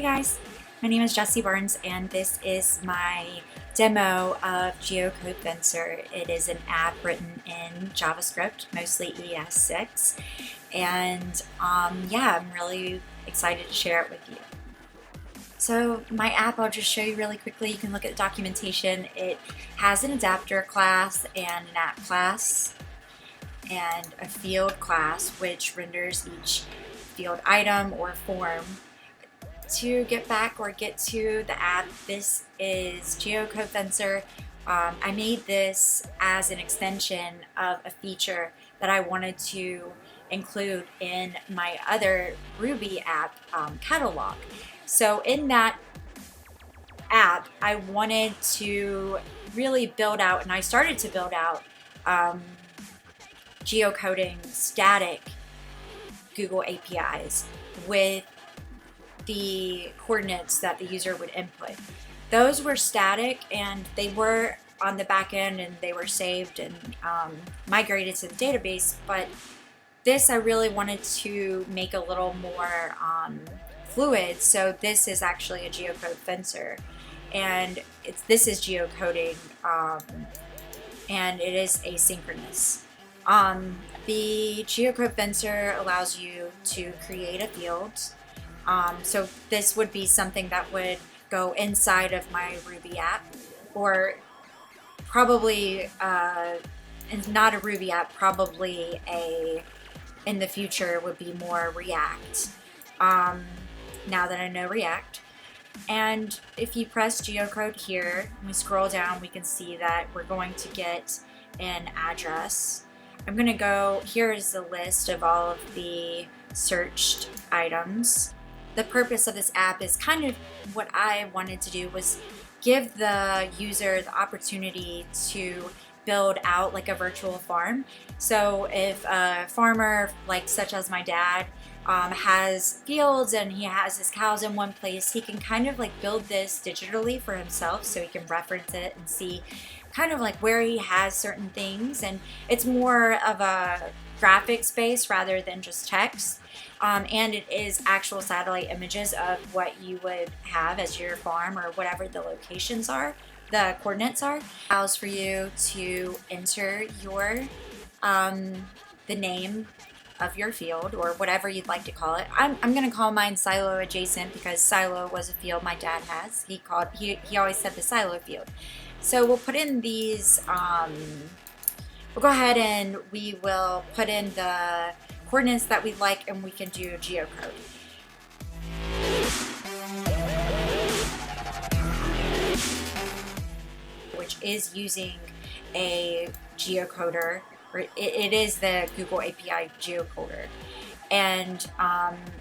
guys, my name is Jessie Barnes and this is my demo of geocodeFencer. It is an app written in JavaScript, mostly ES6, and yeah, I'm really excited to share it with you. So my app, I'll just show you really quickly. You can look at the documentation. It has an adapter class and an app class and a field class which renders each field item or form. To get back or get to the app, this is geocodeFencer. I made this as an extension of a feature that I wanted to include in my other Ruby app catalog. So in that app, I wanted to really build out, and I started to build out geocoding static Google APIs with the coordinates that the user would input. Those were static and they were on the back end and they were saved and migrated to the database, but this I really wanted to make a little more fluid, so this is actually a geocodeFencer and this is geocoding and it is asynchronous. The geocodeFencer allows you to create a field. So this would be something that would go inside of my Ruby app, or probably, and not a Ruby app, probably in the future would be more React, now that I know React. And if you press geocode here, and we scroll down, we can see that we're going to get an address. I'm going to go, here is the list of all of the searched items. The purpose of this app is kind of what I wanted to do was give the user the opportunity to build out like a virtual farm. So if a farmer, like such as my dad, has fields and he has his cows in one place, he can kind of like build this digitally for himself so he can reference it and see kind of like where he has certain things, and it's more of a graphic space rather than just text. And it is actual satellite images of what you would have as your farm or whatever the locations are, the coordinates are. It allows for you to enter your the name of your field or whatever you'd like to call it. I'm gonna call mine silo adjacent because silo was a field my dad has. He always said the silo field. So we'll put in these, we'll go ahead and we will put in the coordinates that we like and we can do geocode. Which is using a geocoder, or it is the Google API geocoder. And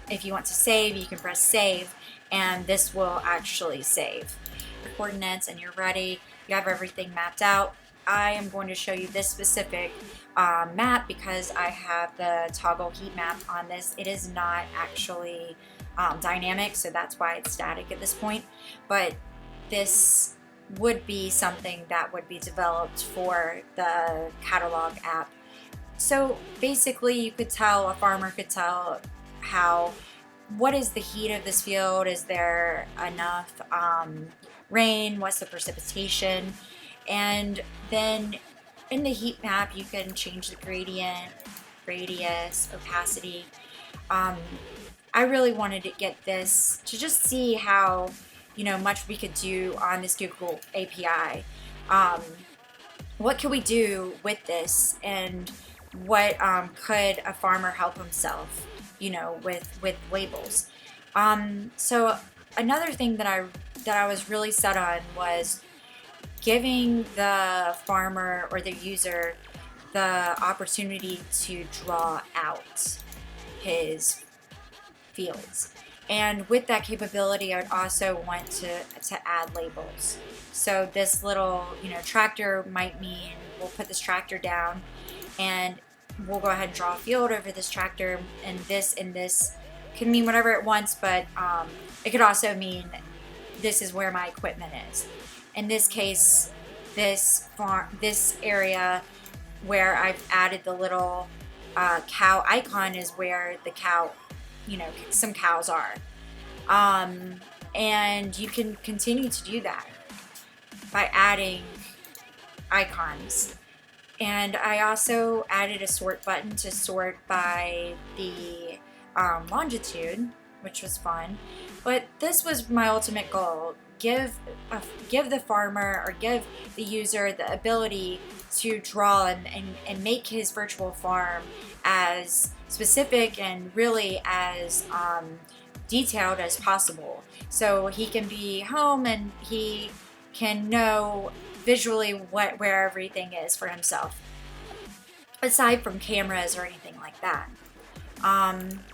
if you want to save, you can press save and this will actually save. Your coordinates and you're ready. You have everything mapped out. I am going to show you this specific map because I have the toggle heat map on this. It is not actually dynamic, so that's why it's static at this point. But this would be something that would be developed for the catalog app. So basically you could tell, a farmer could tell what is the heat of this field, is there enough rain, what's the precipitation, and then in the heat map you can change the gradient, radius, opacity. I really wanted to get this to just see how much we could do on this Google API. What can we do with this, and what could a farmer help himself with labels. So another thing that I was really set on was giving the farmer or the user the opportunity to draw out his fields. And with that capability, I would also want to add labels. So this little tractor might mean we'll put this tractor down and we'll go ahead and draw a field over this tractor, and this can mean whatever it wants, but it could also mean this is where my equipment is. In this case, this area where I've added the little cow icon is where the cow, some cows are. And you can continue to do that by adding icons. And I also added a sort button to sort by the longitude, which was fun. But this was my ultimate goal. Give the farmer, or give the user, the ability to draw and make his virtual farm as specific and really as detailed as possible. So he can be home and he can know visually where everything is for himself, aside from cameras or anything like that.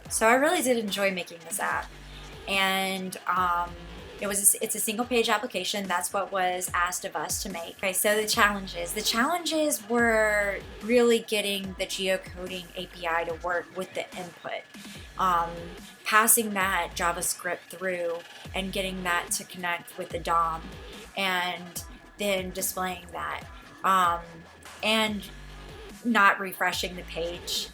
So I really did enjoy making this app, and it's a single page application. That's what was asked of us to make. Okay, so the challenges were really getting the geocoding API to work with the input, passing that JavaScript through and getting that to connect with the DOM, and then displaying that, and not refreshing the page.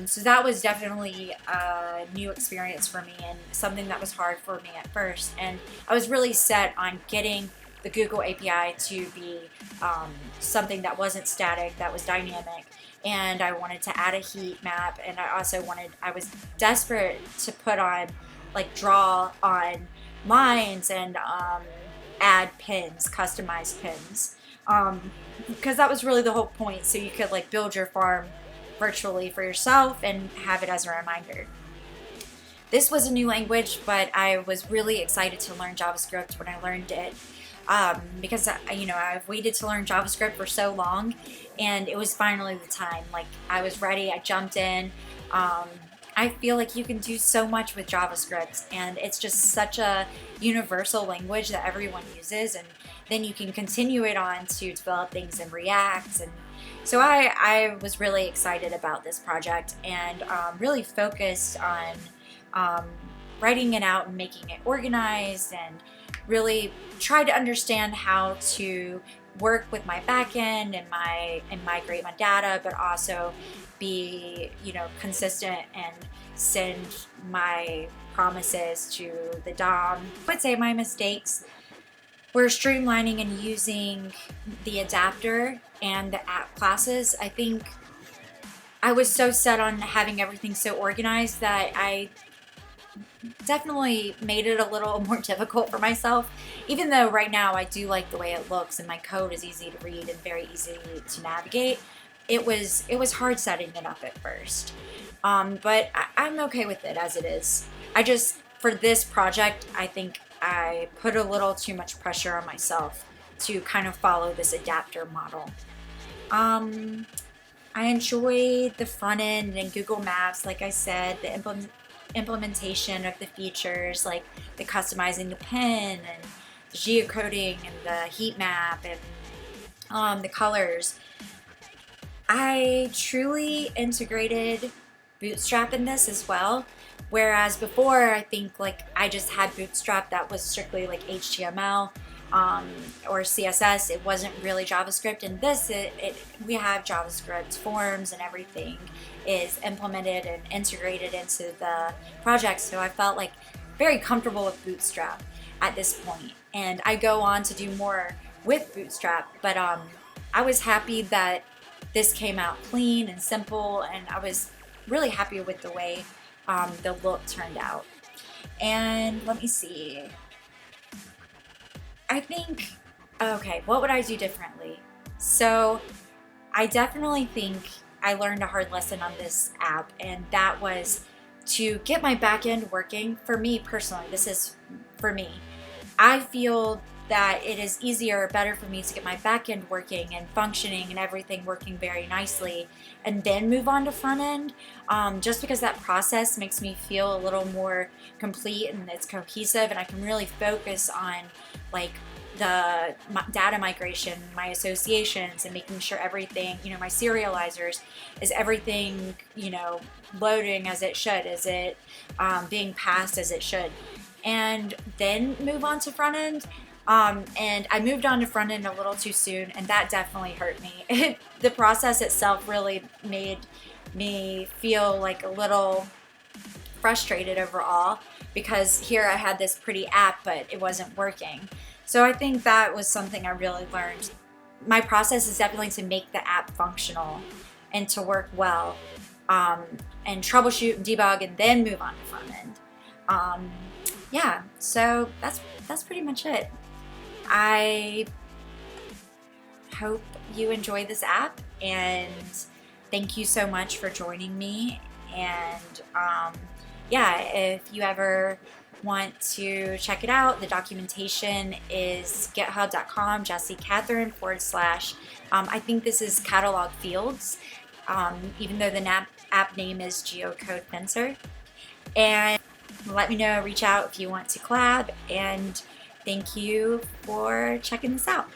So that was definitely a new experience for me, and something that was hard for me at first. And I was really set on getting the Google API to be something that wasn't static, that was dynamic. And I wanted to add a heat map, and I was desperate to put on, like, draw on lines and add pins, customized pins, because that was really the whole point. So you could, like, build your farm virtually for yourself and have it as a reminder. This was a new language, but I was really excited to learn JavaScript when I learned it, because I've waited to learn JavaScript for so long, and it was finally the time. Like, I was ready. I jumped in. I feel like you can do so much with JavaScript, and it's just such a universal language that everyone uses, and then you can continue it on to develop things in React. And so I was really excited about this project, and really focused on writing it out and making it organized, and really tried to understand how to work with my backend and migrate my data, but also be consistent and send my promises to the DOM. I would say my mistakes were streamlining and using the adapter and the app classes. I think I was so set on having everything so organized that I definitely made it a little more difficult for myself, even though right now I do like the way it looks and my code is easy to read and very easy to navigate. It was hard setting it up at first, but I'm okay with it as it is. For this project, I think I put a little too much pressure on myself to kind of follow this adapter model. I enjoyed the front end and Google Maps, like I said, the implementation of the features, like the customizing the pin and the geocoding and the heat map and the colors. I truly integrated Bootstrap in this as well, whereas before I think I just had Bootstrap that was strictly like HTML or CSS. It wasn't really JavaScript. And this, we have JavaScript forms, and everything is implemented and integrated into the project. So I felt like very comfortable with Bootstrap at this point. And I go on to do more with Bootstrap, but I was happy that this came out clean and simple, and I was really happy with the way the look turned out. And let me see. I think, okay, what would I do differently? So I definitely think I learned a hard lesson on this app, and that was to get my backend working. For me personally, this is for me. I feel that it is easier or better for me to get my backend working and functioning and everything working very nicely, and then move on to front end, just because that process makes me feel a little more complete and it's cohesive, and I can really focus on like the data migration, my associations, and making sure everything, my serializers, is everything, loading as it should, is it being passed as it should, and then move on to front end. And I moved on to front end a little too soon, and that definitely hurt me. The process itself really made me feel like a little frustrated overall because here I had this pretty app, but it wasn't working. So I think that was something I really learned. My process is definitely to make the app functional and to work well, and troubleshoot and debug and then move on to front end. Yeah, so that's pretty much it. I hope you enjoy this app, and thank you so much for joining me. And yeah, if you ever want to check it out, the documentation is github.com /JessieCatherine / I think this is catalog fields, even though the app name is geocodeFencer. And let me know, reach out if you want to collab, and thank you for checking this out.